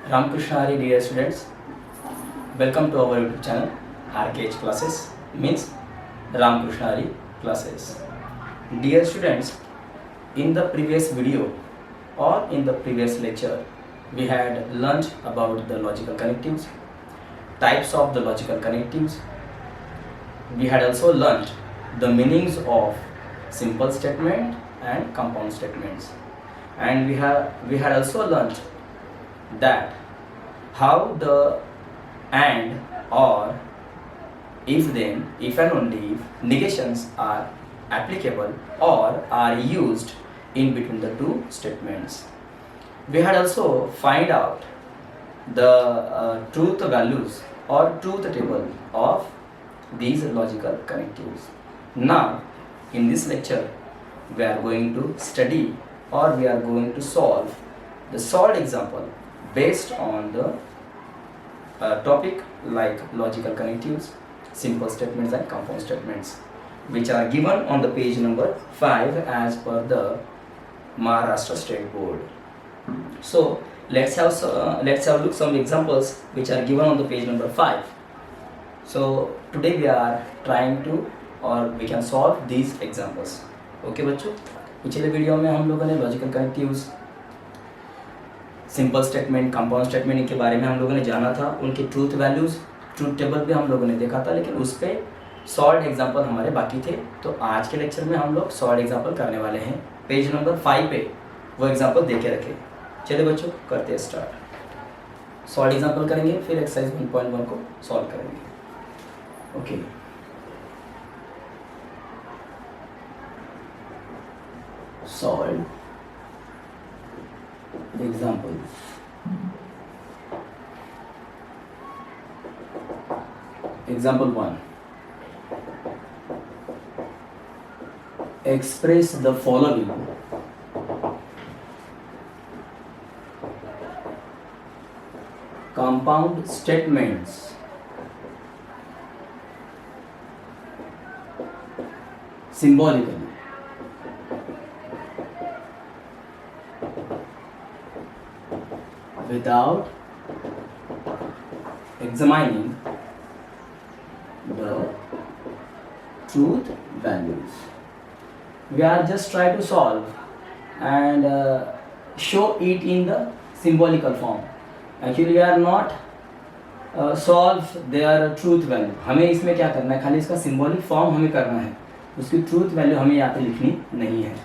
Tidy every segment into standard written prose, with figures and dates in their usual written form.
Ramakrishna Hari, dear students, welcome to our YouTube channel RKH classes, means Ramakrishna Hari classes. Dear students, in the previous video or in the previous lecture, we had learned about the logical connectives, types of the logical connectives. We had also learned the meanings of simple statement and compound statements, and we had also learned that how the and, or, if then, if and only if negations are applicable or are used in between the two statements. We had also find out the truth values or truth table of these logical connectives. Now in this lecture we are going to study, or we are going to solve the solved example based on the topic like logical connectives, simple statements and compound statements, which are given on the page number 5 as per the Maharashtra State Board. So let's have look some examples which are given on the page number 5. So today we are trying to, or we can solve these examples. Okay बच्चों, पिछले video में हम लोगों ने logical connectives, simple statement, compound statement के बारे में हम लोगों ने जाना था, उनके ट्रूथ वैल्यूज़, ट्रूथ टेबल भी हम लोगों ने देखा था, लेकिन उस पर सॉल्व एग्जाम्पल हमारे बाकी थे। तो आज के लेक्चर में हम लोग सॉल्व एग्जाम्पल करने वाले हैं। पेज नंबर 5 पे वो एग्जाम्पल दे के रखे। चलिए बच्चों, करते हैं स्टार्ट। सॉल्व एग्जाम्पल करेंगे, फिर एक्सरसाइज 1.1 को सॉल्व करेंगे। Okay, solve example. Example 1. Express the following compound statements symbolically. Without examining the truth values. We are just trying to solve and show it in the symbolical form. Actually we are not solve their truth value. हमें इसमें क्या करना है, खाली इसका symbolic form हमें करना है, उसकी truth value हमें यहाँ पे लिखनी नहीं है।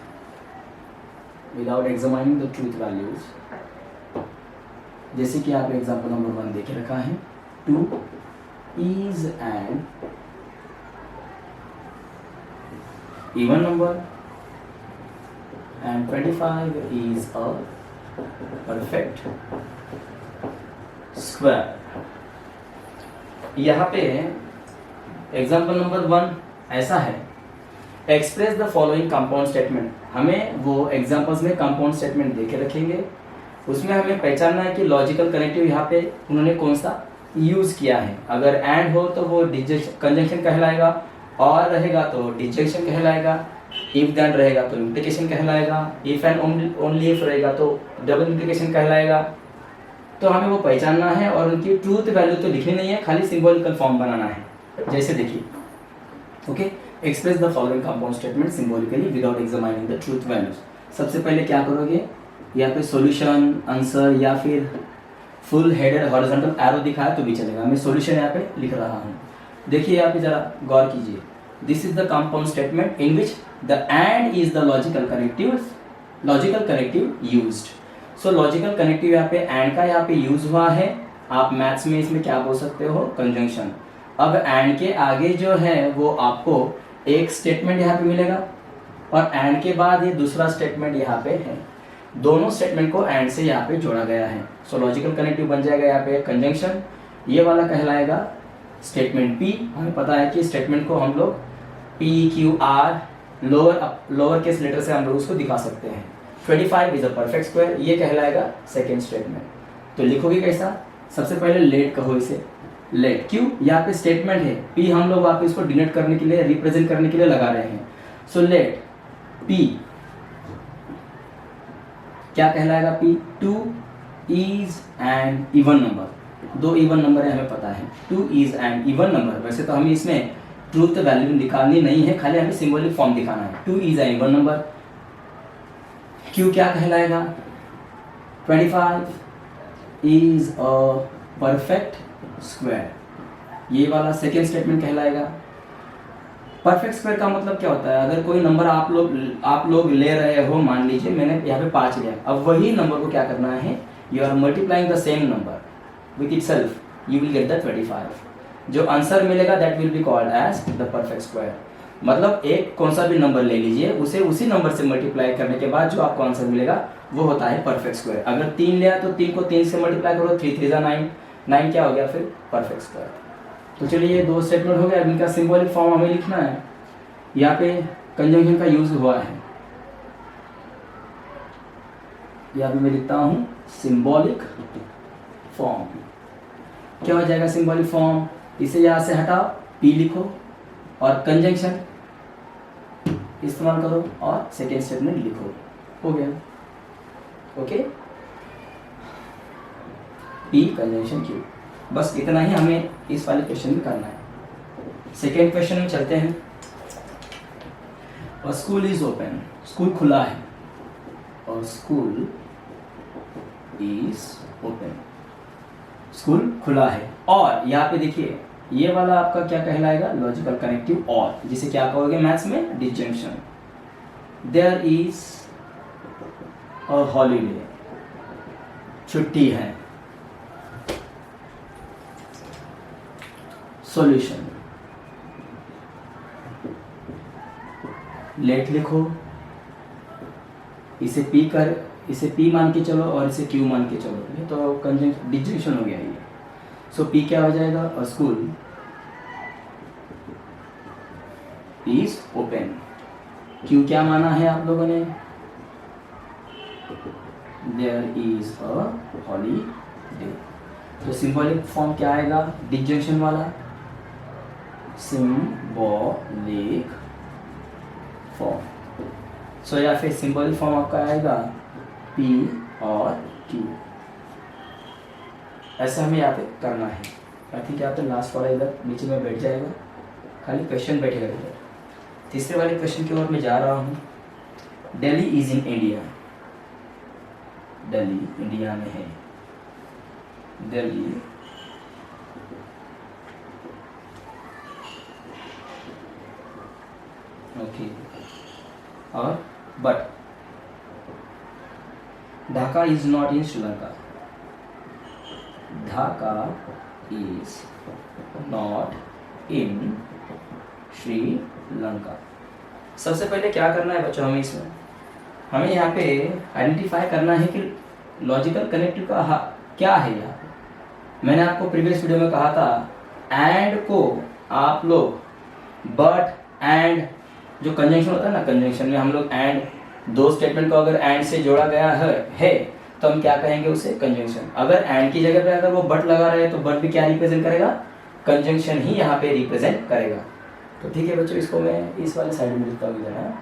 Without examining the truth values, जैसे कि आप एग्जाम्पल नंबर 1 देखे रखा है, 2 is an even number and 25 is a perfect square. यहाँ पे एग्जाम्पल नंबर 1 ऐसा है, express the following compound statement. हमें वो एग्जाम्पल्स में कंपाउंड स्टेटमेंट देके रखेंगे, उसमें हमें पहचानना है कि लॉजिकल कनेक्टिव यहाँ पे उन्होंने कौन सा यूज़ किया है। अगर एंड हो तो वो कंजंक्शन कहलाएगा, और रहेगा तो डिजंक्शन कहलाएगा, इफ देन रहेगा तो इम्प्लीकेशन कहलाएगा, इफ एंड ओनली इफ रहेगा तो डबल इम्प्लीकेशन कहलाएगा। तो हमें वो पहचानना है और उनकी ट्रूथ वैल्यू तो लिखनी नहीं है, खाली सिंबॉलिकल फॉर्म बनाना है। जैसे देखिए, okay, express the following compound statement symbolically without examining the truth values. सबसे पहले क्या करोगे, यहाँ पे सॉल्यूशन, आंसर या फिर फुल हेडेड हॉरिजॉन्टल एरो दिखाया तो भी चलेगा। मैं सॉल्यूशन यहाँ पे लिख रहा हूँ। देखिए यहाँ पे जरा गौर कीजिए, this is the compound statement in which the end is the logical connective used. So logical connective यहाँ पे एंड का यहाँ पे यूज हुआ है। आप मैथ्स में इसमें क्या बोल सकते हो, कंजंक्शन। अब एंड के आगे जो है वो आपको एक स्टेटमेंट यहाँ पे मिलेगा, और एंड के बाद ये दूसरा स्टेटमेंट यहाँ पे है। दोनों स्टेटमेंट को एंड से यहाँ पे जोड़ा गया है। सो लॉजिकल कनेक्टिव बन जाएगा यहाँ पे कंजंक्शन। ये वाला कहलाएगा स्टेटमेंट पी। हमें पता है कि स्टेटमेंट को हम लोग P Q R lower case letter से हम लोग उसको दिखा सकते हैं। 25 इज अ परफेक्ट स्क्वायर, ये कहलाएगा सेकेंड स्टेटमेंट। तो लिखोगे कैसा, सबसे पहले लेट कहो इसे, लेट। क्यों, यहाँ पे स्टेटमेंट है, पी हम लोग वापस इसको डिनोट करने के लिए, रिप्रेजेंट करने के लिए लगा रहे हैं। सो लेट पी क्या कहलाएगा P? 2 is an even number, 2 even number है हमें पता है, 2 इज एन इवन नंबर। वैसे तो हमें इसमें ट्रूथ वैल्यू निकालनी नहीं है, खाली हमें सिंबॉलिक फॉर्म दिखाना है। 2 is an even number. Q क्या कहलाएगा? 25 इज अ परफेक्ट स्क्वायर, ये वाला सेकेंड स्टेटमेंट कहलाएगा। परफेक्ट स्क्वायर का मतलब क्या होता है? अगर कोई नंबर आप लोग ले रहे हो, मान लीजिए मैंने यहाँ पे 5 लिया, अब वही नंबर को क्या करना है, you are multiplying the same number with itself, you will get the 25। जो आंसर मिलेगा that will be called as the perfect square. मतलब एक कौन सा भी नंबर ले लीजिए, उसे उसी नंबर से मल्टीप्लाई करने के बाद जो आपको आंसर मिलेगा वो होता है परफेक्ट स्क्वायर। अगर 3 लिया तो 3 को 3 से मल्टीप्लाई करो, 3 3 9, 9 क्या हो गया फिर? Perfect square. तो चलिए ये 2 स्टेटमेंट हो गया, इनका सिंबॉलिक फॉर्म हमें लिखना है। यहाँ पे कंजंक्शन का यूज हुआ है, यहाँ पे मैं लिखता हूँ सिंबॉलिक फॉर्म। क्या हो जाएगा सिंबॉलिक फॉर्म? इसे यहाँ से हटाओ, पी लिखो और कंजंक्शन इस्तेमाल करो और सेकेंड स्टेटमेंट लिखो, हो गया। ओके, पी कंजंक्शन क्यू, बस इतना ही हमें इस वाले क्वेश्चन में करना है। सेकेंड क्वेश्चन में चलते हैं। और स्कूल इज ओपन, स्कूल खुला है, और स्कूल इज ओपन, स्कूल खुला है। और यहाँ पे देखिए ये वाला आपका क्या कहलाएगा? लॉजिकल कनेक्टिव और, जिसे क्या कहोगे मैथ्स में? Disjunction. There is a holiday, छुट्टी है। सॉल्यूशन, लेट लिखो, इसे पी मान के चलो और इसे क्यू मान के चलो, ये तो डिसजंक्शन हो गया ये। सो पी क्या हो जाएगा? और स्कूल इज ओपन। क्यू क्या माना है आप लोगों ने? There is a holiday. तो सिंबॉलिक फॉर्म क्या आएगा? डिसजंक्शन वाला, सिंबॉलिक फॉर्म। सो या फिर सिंबॉलिक फॉर्म आपका आएगा पी और क्यू। ऐसा हमें यहाँ पे करना है। आई थिंक यहाँ पे लास्ट वाला इधर नीचे में बैठ जाएगा, खाली क्वेश्चन बैठेगा इधर। तीसरे वाले क्वेश्चन की ओर मैं जा रहा हूँ। Delhi is in India, Delhi India में है, दिल्ली ओके। और but Dhaka is not in Sri Lanka, Dhaka is not in Sri Lanka. सबसे पहले क्या करना है बच्चों, हमें यहाँ पे आइडेंटिफाई करना है कि लॉजिकल कनेक्टिव का क्या है। यहाँ पे मैंने आपको प्रीवियस वीडियो में कहा था एंड को आप लोग बट एंड, जो कंजंक्शन होता है ना, कंजंक्शन में हम लोग एंड, 2 स्टेटमेंट को अगर एंड से जोड़ा गया है तो हम क्या कहेंगे उसे? कंजंक्शन। अगर एंड की जगह पे अगर वो बट लगा रहे तो बट भी क्या रिप्रेजेंट करेगा? कंजंक्शन ही यहाँ पे रिप्रेजेंट करेगा। तो ठीक है बच्चों, इसको मैं इस वाले साइड में लिखता हूँ इधर।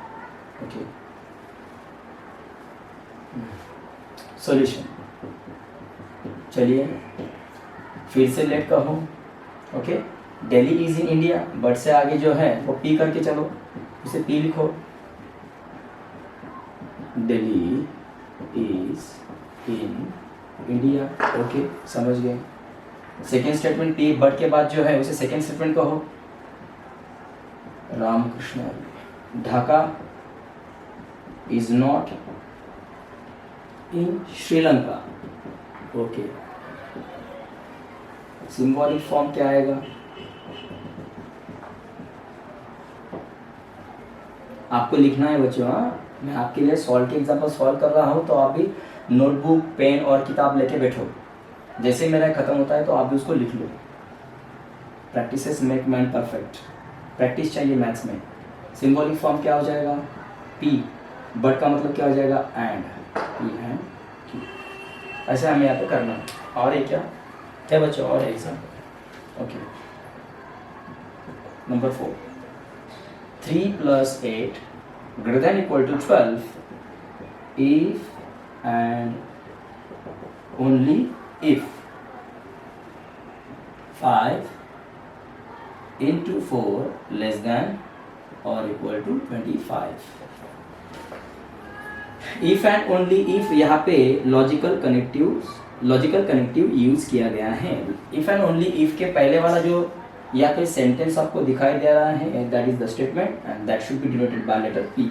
Okay, solution. चलिए फिर से लेट कहो। Okay, Delhi is in India, but से आगे जो है वो पी करके चलो, उसे पी लिखो। Delhi is in India, okay समझ गए। सेकेंड स्टेटमेंट पी, बट के बाद जो है उसे सेकेंड स्टेटमेंट कहो। Ramakrishna, Dhaka is not in Sri Lanka, okay. Symbolic form क्या आएगा? आपको लिखना है बच्चों। मैं आपके लिए सॉल्व के एग्जाम्पल सॉल्व कर रहा हूँ, तो आप भी नोटबुक, पेन और किताब लेके बैठो। जैसे मेरा खत्म होता है तो आप भी उसको लिख लो। Practices make man perfect, practice चाहिए मैथ्स में। सिंबॉलिक फॉर्म क्या हो जाएगा? पी, बट का मतलब क्या हो जाएगा? And, P and Q. ऐसे हमें यहाँ पे करना है। और एक क्या बच्चों, और example. Okay, number 4, 3 + 8 greater than equal to 12 if and only if 5 into 4 less than or equal to 25. If and only if यहाँ पे लॉजिकल कनेक्टिव यूज किया गया है. इफ एंड ओनली इफ के पहले वाला जो या फिर सेंटेंस आपको दिखाई दे रहा है, that is the statement and that should be denoted by letter P.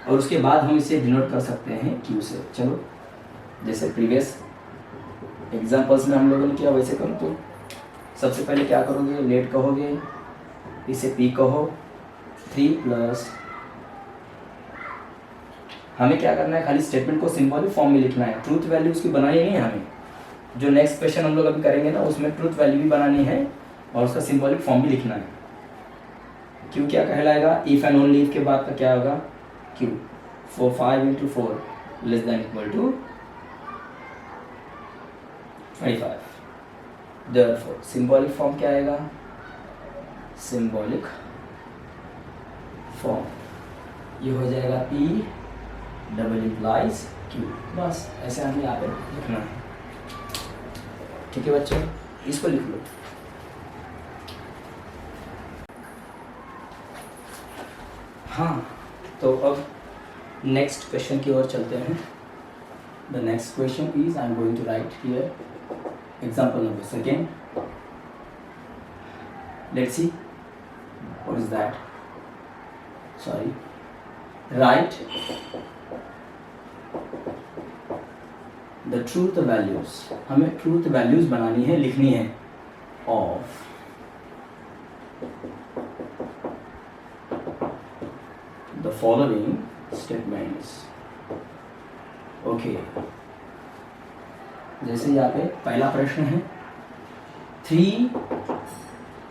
और उसके बाद हम इसे डिनोट कर सकते हैं क्यू से. चलो जैसे प्रीवियस एग्जाम्पल्स में हम लोगों ने किया वैसे करो. तो सबसे पहले क्या करोगे, लेट कहोगे, इसे पी कहो, 3 प्लस हमें क्या करना है, खाली स्टेटमेंट को सिंबॉलिक फॉर्म में लिखना है. ट्रूथ वैल्यू उसकी बनानी नहीं है हमें. जो नेक्स्ट क्वेश्चन हम लोग अभी करेंगे ना उसमें ट्रूथ वैल्यू भी बनानी है और उसका सिंबॉलिक फॉर्म भी लिखना है. क्यू क्या कहलाएगा, इफ एंड ओनली इफ के बाद का क्या होगा, Q 5 into 4 less than equal to 25. Therefore symbolic form क्या आएगा, सिंबॉलिक फॉर्म ये हो जाएगा पी डबल इम्प्लाइज क्यू. बस ऐसे हमें यहाँ पे लिखना है. ठीक है बच्चों, इसको लिख लो. हाँ, तो अब नेक्स्ट क्वेश्चन की ओर चलते हैं. The next question is I am going to write here example number 2. Let's see what is that. Sorry, write the truth values. हमें ट्रूथ वैल्यूज बनानी है, लिखनी है of the following statements. Okay, जैसे यहाँ पे पहला प्रश्न है, 3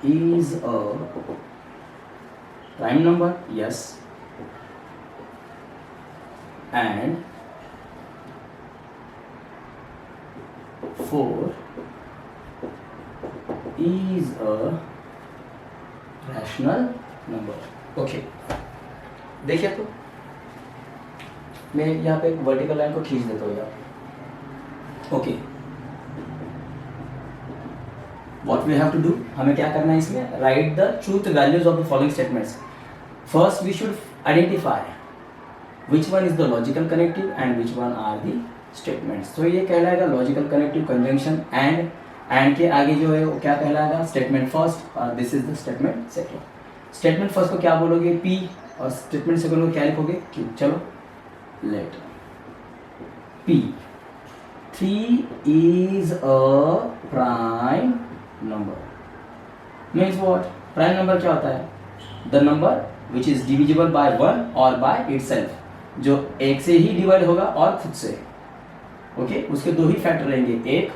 is a prime number, yes, and 4 is a rational number. Okay, देखिए तो मैं यहाँ पे एक वर्टिकल लाइन को खींच देता हूँ यहाँ. Okay, what we have to do, हमें क्या करना है इसमें, write the truth values of the following statements. First we should identify which one is the logical connective and which one are the statements. तो ये कहलाएगा लॉजिकल कनेक्टिव कंजंक्शन. एंड के आगे जो है वो क्या कहलाएगा, स्टेटमेंट फर्स्ट, और this is the statement second. Statement first को क्या बोलोगे, पी, और स्टेटमेंट सेकंड को क्या लिखोगे, क्यू. चलो late P 3 is a prime number. Means what? Prime number क्या होता है, the number which is divisible by 1 or by itself. जो एक से ही डिवाइड होगा और खुद से. ओके, उसके दो ही फैक्टर रहेंगे, एक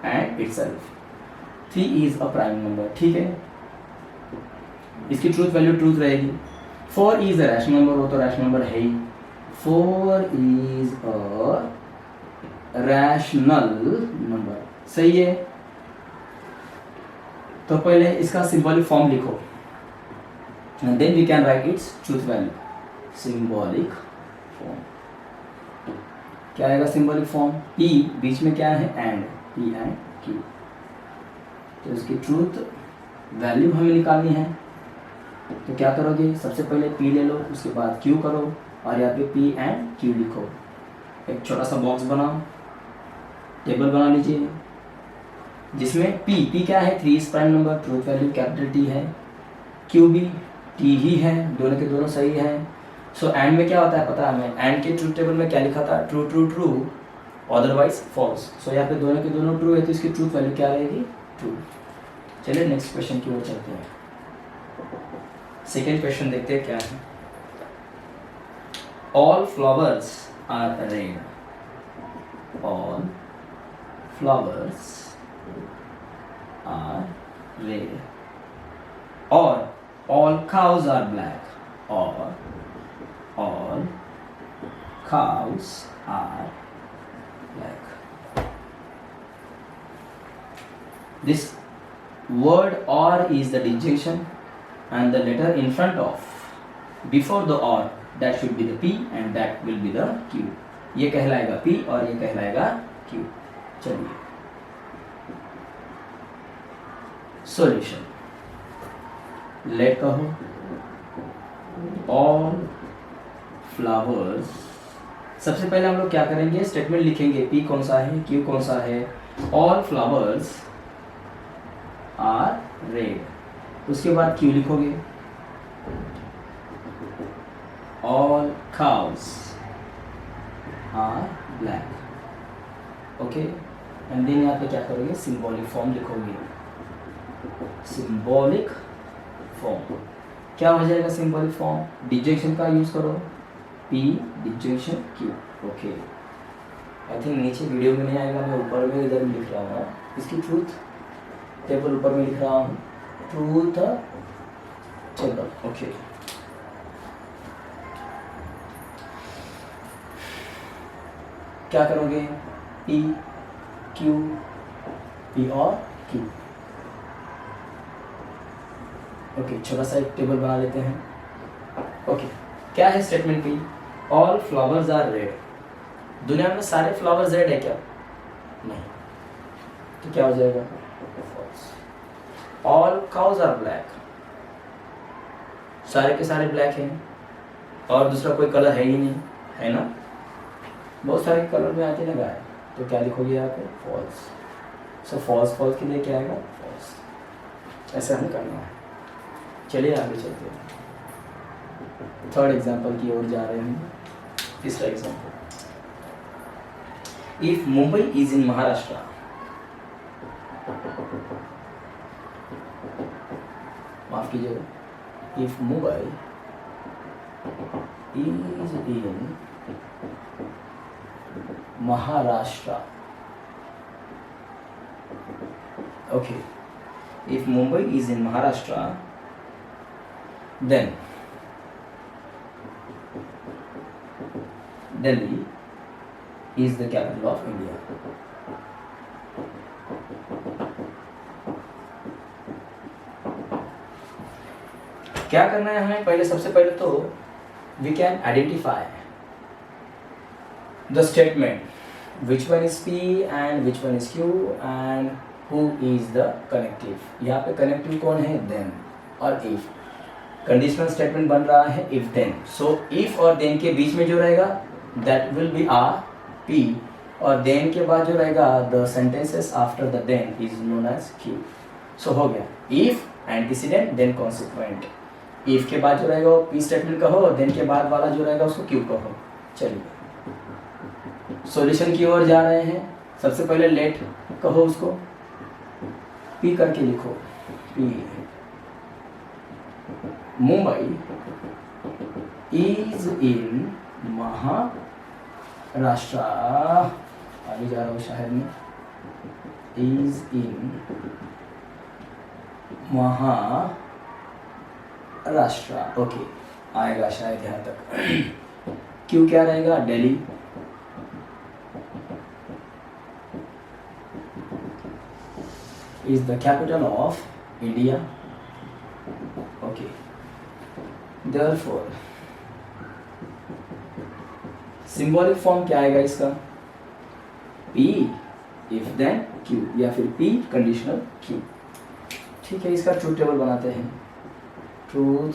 and itself. 3 is a prime number. ठीक है, इसकी ट्रूथ वैल्यू ट्रूथ रहेगी. 4 is a rational number, वो तो रैशनल नंबर है ही. 4 is a रैशनल नंबर. सही है. तो पहले इसका सिंबॉलिक फॉर्म लिखो and then we can write its truth value. Symbolic form क्या आएगा, सिंबॉलिक फॉर्म पी, बीच में क्या है, एंड, पी एंड क्यू. तो इसकी ट्रूथ वैल्यू हमें निकालनी है. तो क्या करोगे, सबसे पहले पी ले लो, उसके बाद क्यू करो और यहाँ पे पी एंड क्यू लिखो. एक छोटा सा बॉक्स बनाओ, टेबल बना लीजिए जिसमें पी क्या है, 3 is prime number, truth value capital T है, क्यू भी टी ही है, दोनों के दोनों सही है. सो एंड में क्या होता है पता है हमें, एंड के ट्रूथ टेबल में क्या लिखा था, true true true otherwise false. So यहाँ पे दोनों के दोनों ट्रू है तो इसकी ट्रूथ वैल्यू क्या रहेगी, ट्रू. चलिए नेक्स्ट क्वेश्चन की ओर चलते हैं. सेकेंड क्वेश्चन देखते हैं क्या है. All flowers are red. All flowers are red, or all cows are black, or all cows are black. This word or is the disjunction and the letter in front of before the or, that should be the P and that will be the Q. ये कहलाएगा P और ये कहलाएगा Q। चलिए solution, let कहो all flowers. सबसे पहले हम लोग क्या करेंगे, स्टेटमेंट लिखेंगे, P कौन सा है, Q कौन सा है। ऑल फ्लावर्स आर रेड, उसके बाद Q लिखोगे। All cows are black, okay. And then यहाँ पे क्या करोगे, सिंबॉलिक फॉर्म लिखोगे। सिंबॉलिक फॉर्म क्या हो जाएगा, सिंबॉलिक फॉर्म डिजक्शन का यूज करो, P डिजक्शन Q, okay. I think नीचे वीडियो में नहीं आएगा, मैं ऊपर में इधर लिख रहा हूँ इसकी ट्रूथ टेबल, ऊपर में लिख रहा हूँ ट्रूथ टेबल, ओके। क्या करोगे, P Q, P और Q, ओके। छोटा सा एक टेबल बना लेते हैं, ओके। क्या है statement P, all flowers are red. दुनिया में सारे फ्लावर्स रेड है क्या, नहीं, तो क्या हो जाएगा, false. All cows are black, सारे के सारे ब्लैक हैं और दूसरा कोई कलर है ही नहीं, है ना, बहुत सारे कलर में आते ना गाय, तो क्या लिखोगे यहाँ पे, फॉल्स। सो फॉल्स फॉल्स के लिए क्या आएगा, फॉल्स। ऐसे हमें करना है। चलिए आगे चलते हैं, थर्ड एग्जाम्पल की ओर जा रहे हैं। तीसरा example, if Mumbai is in Maharashtra, माफ कीजिएगा, if Mumbai is in Maharashtra, okay, if Mumbai is in Maharashtra, then Delhi is the capital of India. क्या करना है हमें, पहले सबसे पहले तो we can identify the statement which one is P and which one is Q and who is the connective। यहाँ पे connective कौन है, then और if। कंडीशनल स्टेटमेंट बन रहा है if then, so if और then के बीच में जो रहेगा that will be a P और then के बाद जो रहेगा the sentences after the then is known as Q। so हो गया if antecedent then consequent। if के बाद जो रहेगा वो P स्टेटमेंट कहो, then के बाद वाला जो रहेगा उसको Q कहो। चलिए सॉल्यूशन की ओर जा रहे हैं। सबसे पहले लेट कहो, उसको P करके लिखो, P। Mumbai is in Maharashtra, आगे जा रहा हूँ शहर में, इज इन महाराष्ट्र, ओके। आएगा शायद यहाँ तक। क्यों क्या रहेगा, Delhi. is the capital of India, okay। therefore symbolic form क्या आएगा इसका, P if then Q या फिर P conditional Q। ठीक है, इसका ट्रूथ टेबल बनाते हैं। ट्रूथ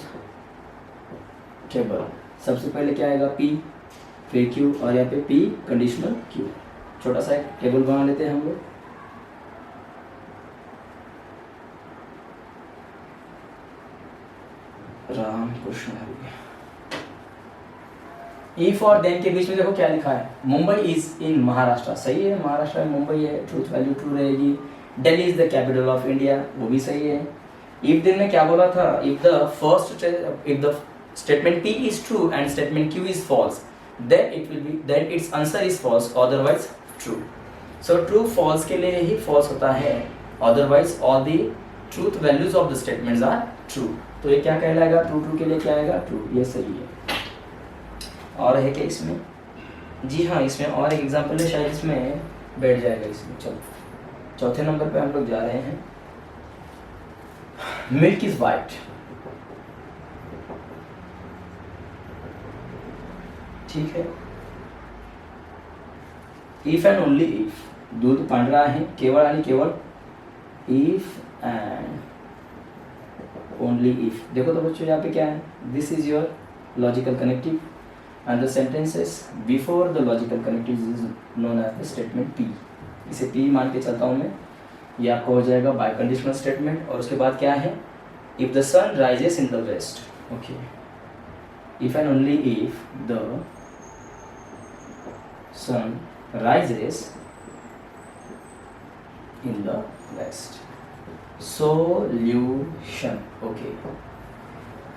टेबल सबसे पहले क्या आएगा, P फिर Q और यहाँ पे P कंडीशनल Q। छोटा सा एक टेबल बना लेते हैं हम लोग। राम कृष्ण हरि। इफ और देन के बीच में देखो क्या लिखा है, मुंबई इज इन महाराष्ट्र, सही है, महाराष्ट्र में मुंबई है, ट्रूथ वैल्यू ट्रू रहेगी। Delhi is the capital of India, वो भी सही है। इफ देन में क्या बोला था, if the statement P is true and statement Q is false, then its answer is false, otherwise true। so true false के लिए ही false होता है, otherwise all the truth values of the statements are true। तो ये क्या कहलाएगा, true के लिए क्या आएगा, ट्रू, ये सही है। और है क्या इसमें, जी हाँ, इसमें और एक एग्जांपल है, शायद इसमें बैठ जाएगा इसमें। चलो चौथे नंबर पे हम लोग जा रहे हैं। मिल्क इज वाइट, ठीक है। इफ एंड ओनली इफ, दूध पढ़ रहा है केवल आणि केवल इफ एंड ओनली इफ। देखो तो बच्चों यहाँ पे क्या है, this is your logical connective and the sentences before the logical connective is known as the statement P. इसे पी मान के चलता हूँ मैं, ये आपका हो जाएगा बाय कंडीशनल स्टेटमेंट। और उसके बाद क्या है, if the sun rises in the west, okay, if and only if the sun rises in the west, solution. Okay,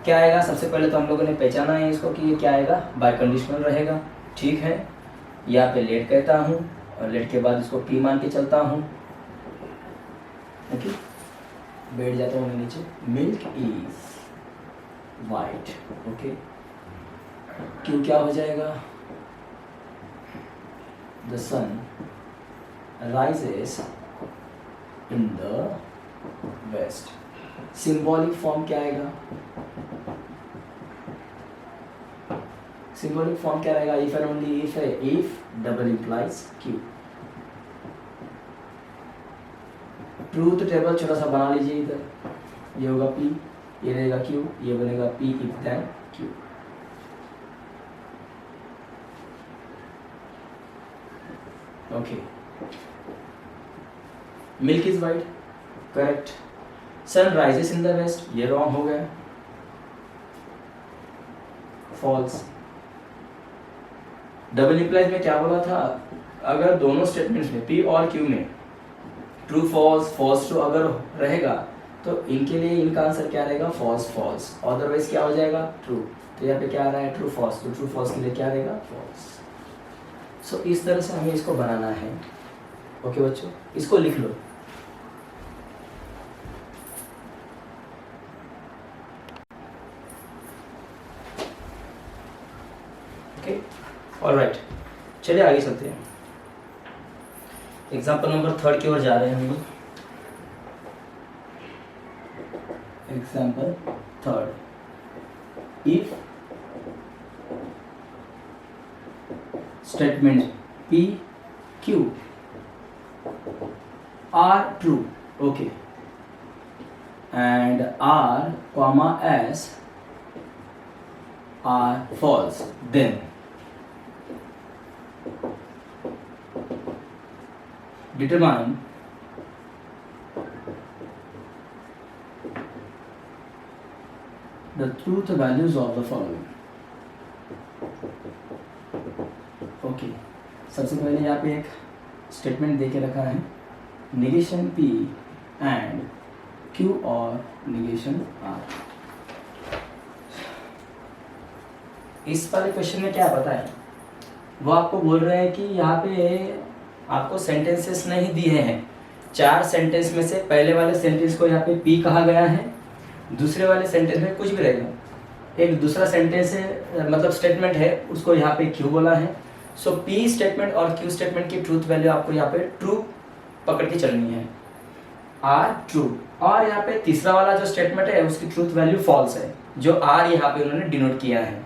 क्या आएगा, सबसे पहले तो हम लोगों ने पहचाना है इसको कि ये क्या आएगा, बाय कंडीशनल रहेगा, ठीक है। यहाँ पे लेट कहता हूँ और लेट के बाद इसको पी मान के चलता हूँ, ओके। बैठ जाता हूँ मैं नीचे, मिल्क इज वाइट, ओके। क्यों क्या हो जाएगा, the sun rises in the west. Symbolic form क्या आएगा, सिंबॉलिक फॉर्म क्या रहेगा, इफ एंड ओनली इफ है, if double implies Q. Truth table छोटा सा बना लीजिए इधर, ये होगा पी, ये रहेगा क्यू, ये बनेगा P if then Q. Okay, milk is white, correct. Sun rises in the west, ये रॉन्ग हो गया, फॉल्स। डबल इंप्लाइज में क्या बोला था, अगर दोनों स्टेटमेंट्स में पी और क्यू में ट्रू फॉल्स, फॉल्स ट्रू अगर रहेगा तो इनके लिए इनका आंसर क्या रहेगा, फॉल्स फॉल्स, अदरवाइज क्या हो जाएगा, ट्रू। तो यहाँ पे क्या आ रहा है, ट्रू फॉल्स, तो ट्रू फॉल्स के लिए क्या रहेगा, फॉल्स। सो इस तरह से हमें इसको बनाना है, ओके बच्चों, इसको लिख लो। ओके, ऑलराइट, चलिए आगे चलते हैं। एग्जाम्पल नंबर 3 की ओर जा रहे हैं हम लोग। Example 3, if statement P Q are true, okay, and R comma S are false, then determine the truth values of the following. Okay, सबसे पहले यहाँ पे एक स्टेटमेंट दे के रखा है, निगेशन P एंड Q और निगेशन R। इस वाले क्वेश्चन में क्या पता है, वो आपको बोल रहे हैं कि यहाँ पे आपको सेंटेंसेस नहीं दिए हैं, 4 सेंटेंस में से पहले वाले सेंटेंस को यहाँ पे P कहा गया है, दूसरे वाले सेंटेंस में कुछ भी रहेगा, एक दूसरा सेंटेंस है मतलब स्टेटमेंट है, उसको यहाँ पे Q बोला है। सो P स्टेटमेंट और Q स्टेटमेंट की ट्रूथ वैल्यू आपको यहाँ पे ट्रू पकड़ के चलनी है, R ट्रू। और यहाँ पे तीसरा वाला जो स्टेटमेंट है उसकी ट्रूथ वैल्यू फॉल्स है, जो R यहाँ पे उन्होंने डिनोट किया है,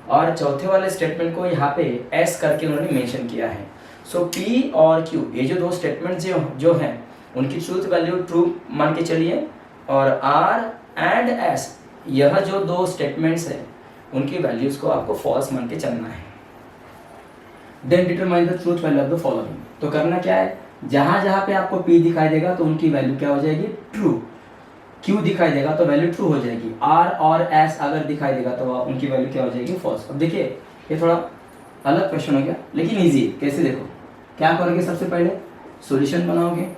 और चौथे वाले स्टेटमेंट को यहाँ पे S करके उन्होंने मेंशन किया है। सो P और Q ये जो 2 स्टेटमेंट जो हैं उनकी ट्रूथ वैल्यू ट्रू मान के चलिए, और R एंड S यह जो 2 स्टेटमेंट्स हैं उनकी वैल्यूज को आपको फॉल्स मान के चलना है। Then determine the truth value of the following. तो करना क्या है, जहां जहां पे आपको P दिखाई देगा तो उनकी वैल्यू क्या हो जाएगी, ट्रू। Q दिखाई देगा तो वैल्यू ट्रू हो जाएगी, R और S अगर दिखाई देगा तो उनकी वैल्यू क्या हो जाएगी, फॉल्स। अब देखिए ये थोड़ा अलग क्वेश्चन हो गया लेकिन ईजी है। कैसे, देखो क्या करोगे, सबसे पहले सॉल्यूशन बनाओगे,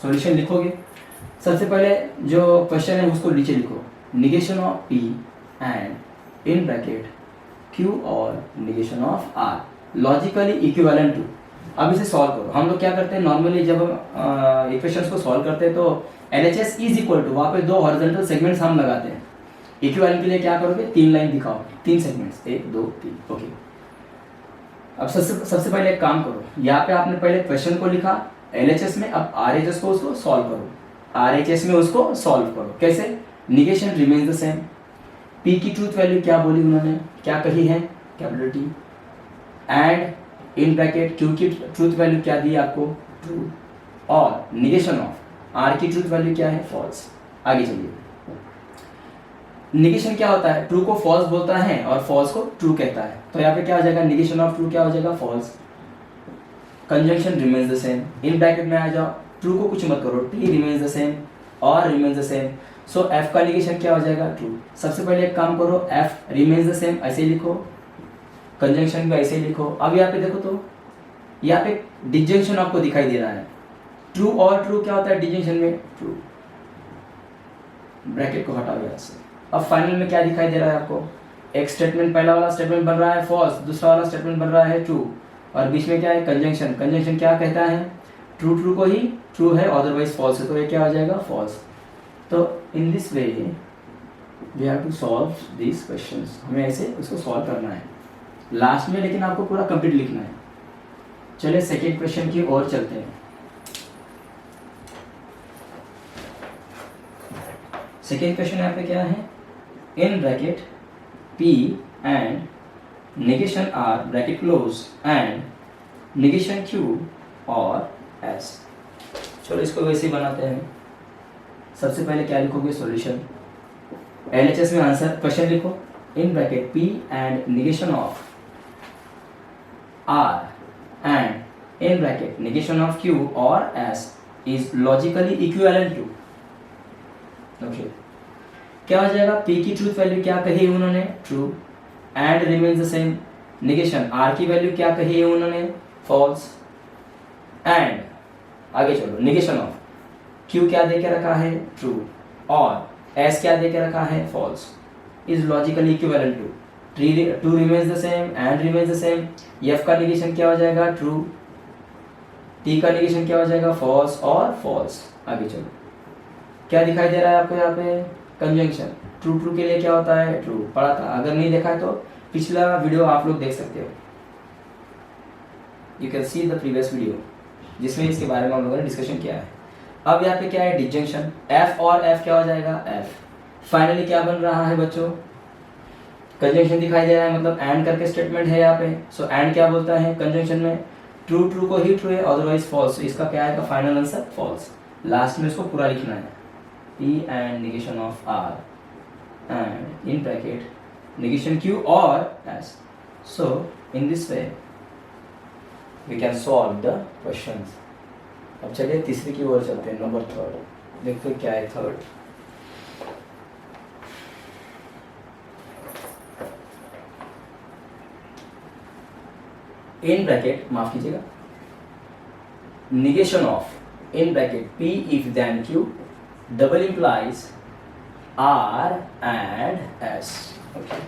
सॉल्यूशन लिखोगे। सबसे पहले जो क्वेश्चन है उसको नीचे लिखो, negation of P and in bracket Q और negation of R logically equivalent to. अब इसे सॉल्व करो। हम लोग क्या करते हैं नॉर्मली, जब हम इक्वेशंस को सॉल्व करते हैं तो LHS इज इक्वल टू, वहाँ पे 2 हॉरिजॉन्टल सेगमेंट्स हम लगाते हैं। इक्विवेलेंट के लिए क्या करोगे, 3 लाइन दिखाओ, 3 सेगमेंट्स, 1 2 3, ओके। अब सबसे पहले एक काम करो, यहाँ पे आपने पहले क्वेश्चन को लिखा LHS में, अब RHS को उसको सॉल्व करो, RHS में उसको सॉल्व करो। कैसे, negation remains the same. P की ट्रूथ वैल्यू क्या बोली उन्होंने, क्या कही है, capital T, and in bracket Q की ट्रूथ वैल्यू क्या दी आपको, ट्रू, और निगेशन ऑफ आर की ट्रूथ वैल्यू क्या है, फॉल्स। आगे चलिए, निगेशन क्या होता है, ट्रू को फॉल्स बोलता है और फॉल्स को ट्रू कहता है। तो यहाँ पे क्या हो जाएगा, निगेशन ऑफ ट्रू क्या हो जाएगा, false. Conjunction remains the same, in bracket में आ जाओ, ट्रू को कुछ मत करो, टी रिमेन्स द सेम और remains the same, so F का निगेशन क्या हो जाएगा, ट्रू। सबसे पहले एक काम करो, एफ रिमेन्स द सेम ऐसे ही लिखो, कंजंक्शन भी ऐसे ही लिखो। अब यहाँ पे देखो तो यहाँ पे डिजंक्शन आपको दिखाई दे रहा है, ट्रू और ट्रू क्या होता है डिजंक्शन में, ट्रू। ब्रैकेट को हटाओ यहाँ से। अब फाइनल में क्या दिखाई दे रहा है आपको, एक स्टेटमेंट, पहला वाला स्टेटमेंट बन रहा है फॉल्स, दूसरा वाला स्टेटमेंट बन रहा है ट्रू, और बीच में क्या है, कंजंक्शन। कंजंक्शन क्या कहता है, ट्रू ट्रू को ही ट्रू है, अदरवाइज फॉल्स है, तो ये क्या हो जाएगा, फॉल्स। तो in this way we have to solve this questions, हमें ऐसे उसको सॉल्व करना है लास्ट में, लेकिन आपको पूरा कंप्लीट लिखना है। चलिए सेकेंड क्वेश्चन की ओर चलते हैं। सेकेंड क्वेश्चन यहाँ पे क्या है, इन bracket P and negation R bracket close and negation Q और S। चलो इसको वैसे ही बनाते हैं। सबसे पहले क्या लिखोगे, सॉल्यूशन। LHS में आंसर क्वेश्चन लिखो, in bracket P and negation of R and in bracket negation of Q और S is logically equivalent to. Okay, क्या हो जाएगा, P की ट्रूथ वैल्यू क्या कही है उन्होंने, true, and remains the same. Negation R की वैल्यू क्या कही है उन्होंने, फॉल्स, एंड आगे चलो, निगेशन ऑफ Q क्या दे के रखा है, ट्रू, और S क्या दे के रखा है, false, is logically equivalent to. True remains the same and remains the same. F का निगेशन क्या हो जाएगा, ट्रू, T का निगेशन क्या हो जाएगा, फॉल्स और फॉल्स। आगे चलो, क्या दिखाई दे रहा है आपको यहाँ पे, कंजंक्शन। ट्रू ट्रू के लिए क्या होता है, ट्रू, पढ़ा था, अगर नहीं देखा है तो पिछला वीडियो आप लोग देख सकते हो, you can see the previous video जिसमें इसके बारे में हम लोगों ने डिस्कशन किया है। अब यहाँ पे क्या है, डिजंक्शन, एफ और एफ क्या हो जाएगा, एफ। फाइनली क्या बन रहा है बच्चों, कंजंक्शन दिखाई दे रहा है, मतलब एंड करके स्टेटमेंट है यहाँ पे। सो एंड क्या बोलता है कंजंक्शन में, ट्रू ट्रू को ही ट्रू है, अदरवाइज फॉल्स। इसका क्या आएगा फाइनल आंसर, फॉल्स। लास्ट में इसको पूरा लिखना है, P and negation of R and in bracket negation Q or S. So in this way we can solve the questions. अब चलिए तीसरी की ओर चलते हैं, नंबर थर्ड। देखते क्या है थर्ड। इन ब्रैकेट, माफ कीजिएगा, negation of in bracket P if then Q double implies R and S. Okay.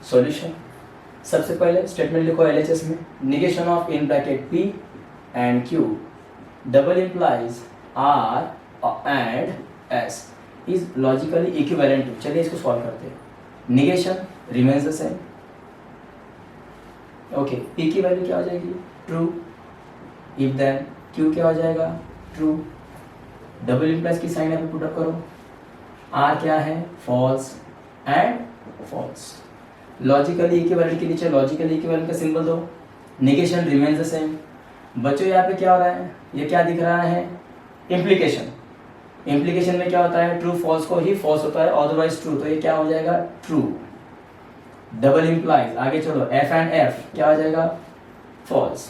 Solution, सबसे पहले स्टेटमेंट लिखो LHS में, negation of in bracket P and Q double implies R and S is logically equivalent to। चलिए इसको solve करते हैं। Negation remains the same, okay, P की value क्या हो जाएगी, ट्रू, इफ देन Q क्या हो जाएगा, ट्रू, डबल इम्प्लाइज की साइन यहाँ पे पुट अप करो, R क्या है, false and false. Logically equivalent के नीचे लॉजिकली इक्विवेलेंट का सिंबल दो, निगेशन रिमेन्स द सेम। बच्चों यहाँ पे क्या हो रहा है, ये क्या दिख रहा है, इम्प्लीकेशन। इम्प्लीकेशन में क्या होता है, ट्रू फॉल्स को ही फॉल्स होता है, अदरवाइज ट्रू, तो ये क्या हो जाएगा, ट्रू। डबल इम्प्लाइज, आगे चलो, एफ एंड एफ क्या हो जाएगा, फॉल्स।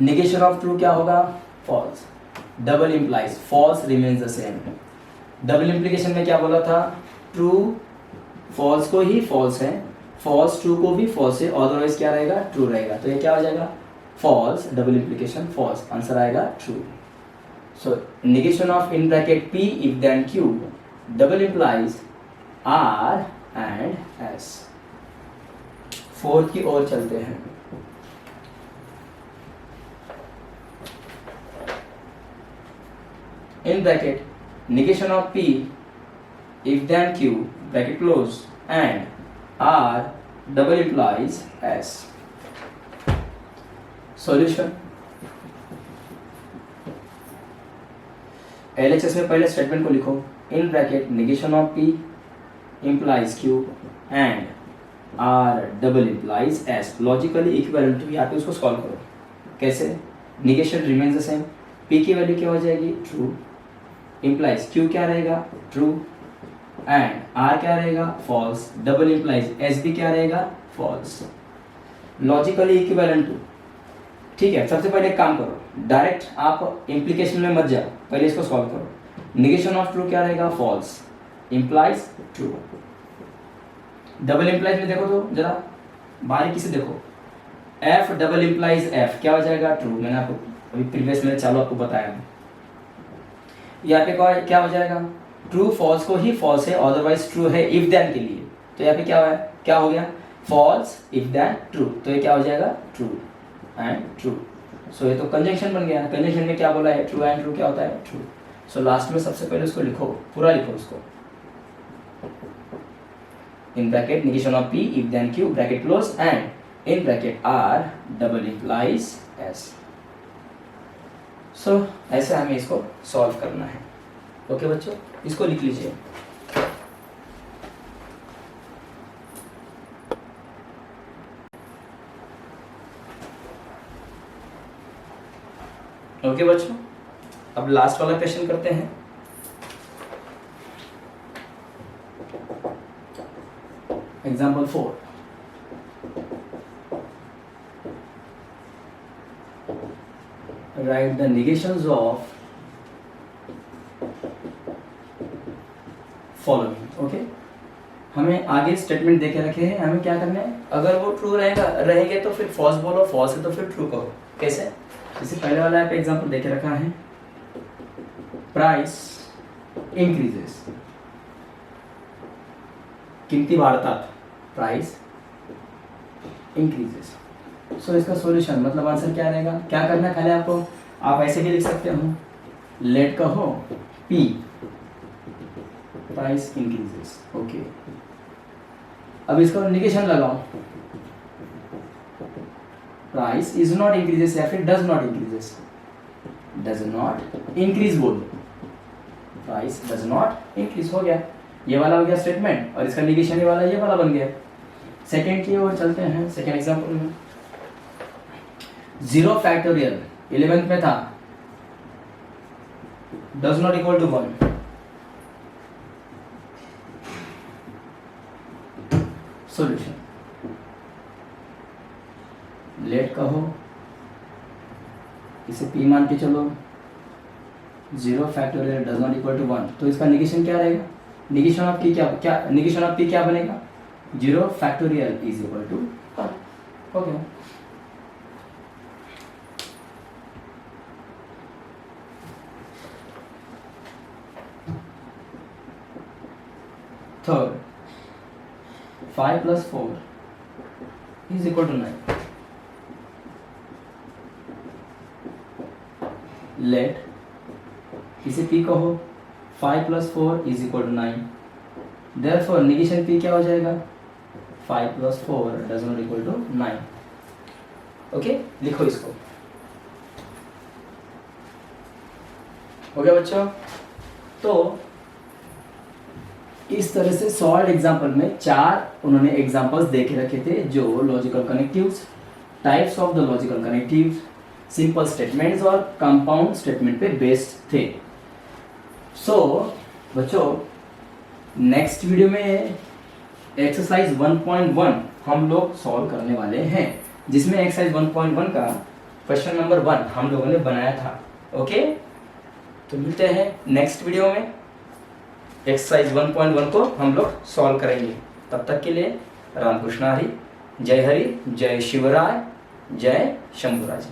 निगेशन ऑफ ट्रू क्या होगा, false. Double implies, false remains the same. Double implication में क्या बोला था, ट्रू फॉल्स को ही फॉल्स है, फॉल्स ट्रू को भी फॉल्स है, अदरवाइज क्या रहेगा, ट्रू रहेगा, तो ये क्या हो जाएगा, false, double implication false, answer आएगा true. So negation of in bracket P if then Q double implies R and S। Fourth की ओर चलते हैं। In bracket negation of P if then Q bracket close and R double implies S। Solution, LHS में पहले statement को लिखो, in bracket negation of P implies Q and R double implies S. Logically equivalent to, यहाँ पे उसको solve करो। कैसे? Negation remains the same, P की वैल्यू क्या हो जाएगी? ट्रू। इम्प्लाइज Q क्या रहेगा? ट्रू। एंड R क्या रहेगा? फॉल्स। डबल इम्प्लाइज S भी क्या रहेगा? फॉल्स। Logically equivalent to. ठीक है, सबसे पहले एक काम करो, डायरेक्ट आप इम्प्लीकेशन में मत जाओ, पहले इसको सॉल्व करो। निगेशन ऑफ ट्रू क्या रहेगा? False. Implies true. Double implies में देखो तो जरा बारीकी से देखो, F डबल इम्प्लाइज F क्या हो जाएगा? ट्रू। मैंने आपको अभी प्रीवियस में चालू आपको बताया। यहाँ पे क्या हो जाएगा? ट्रू फॉल्स को ही फॉल्स है, अदरवाइज ट्रू है इफ देन के लिए। तो यहाँ पे क्या हो गया? False if then true. तो ये क्या हो जाएगा? True and true. सो ये तो कंजंक्शन बन गया। कंजंक्शन में क्या बोला है? ट्रू एंड ट्रू क्या होता है? ट्रू। सो लास्ट में सबसे पहले उसको लिखो, पूरा लिखो उसको। इन bracket negation of P if then Q bracket close and in bracket R double implies S। सो ऐसे हमें इसको सॉल्व करना है। ओके बच्चों, इसको लिख लीजिए। ओके बच्चों, अब लास्ट वाला क्वेश्चन करते हैं। Example 4। Write the negations of following. Okay, हमें आगे स्टेटमेंट देके रखे हैं, हमें क्या करना है? अगर वो ट्रू रहेंगे तो फिर फॉल्स बोलो, फॉल्स है तो फिर ट्रू करो। कैसे? जैसे पहले वाला यहाँ पे एग्जाम्पल देके रखा है, प्राइस इंक्रीजेस, कीमती बढ़ता, प्राइस इंक्रीजेस। सो इसका सॉल्यूशन मतलब आंसर क्या रहेगा? क्या करना है खाली आपको? आप ऐसे भी लिख सकते हो, लेट कहो P प्राइस इंक्रीजेस। ओके, अब इसका निगेशन लगाओ, प्राइस इज नॉट इंक्रीजेस या फिर does not increases. Does not increase बोलो, प्राइस डज नॉट इंक्रीज। हो गया, ये वाला हो गया स्टेटमेंट, और इसका निगेशन ये वाला बन गया। सेकेंड की ओर चलते हैं। सेकेंड एग्जांपल में 0 फैक्टोरियल 11th में था, does not equal to 1। Solution, let कहो, इसे P मान के चलो, 0 factorial does not equal to 1। तो इसका निगेशन क्या रहेगा? निगेशन ऑफ P क्या निगेशन ऑफ P क्या बनेगा? 0 factorial is equal to 1। Okay, third, 5 plus 4 is equal to 9. Let इसे P कहो, 5 plus 4 is equal to 9. Therefore negation P क्या हो जाएगा? 5 plus 4 does not equal to 9. Okay, लिखो इसको। हो गया बच्चों? तो इस तरह से सॉल्व एग्जाम्पल में 4 उन्होंने एग्जाम्पल्स देखे रखे थे, जो logical connectives, types of the logical connectives, simple statements और कंपाउंड स्टेटमेंट पे बेस्ड थे। सो बच्चों, नेक्स्ट वीडियो में एक्सरसाइज 1.1 हम लोग सॉल्व करने वाले हैं, जिसमें एक्सरसाइज 1.1 का क्वेश्चन नंबर 1 हम लोगों ने बनाया था। ओके, तो मिलते हैं नेक्स्ट वीडियो में। एक्सरसाइज 1.1 को हम लोग सॉल्व करेंगे। तब तक के लिए रामकृष्ण हरि, जय हरि, जय शिवराय, जय शंभुराज।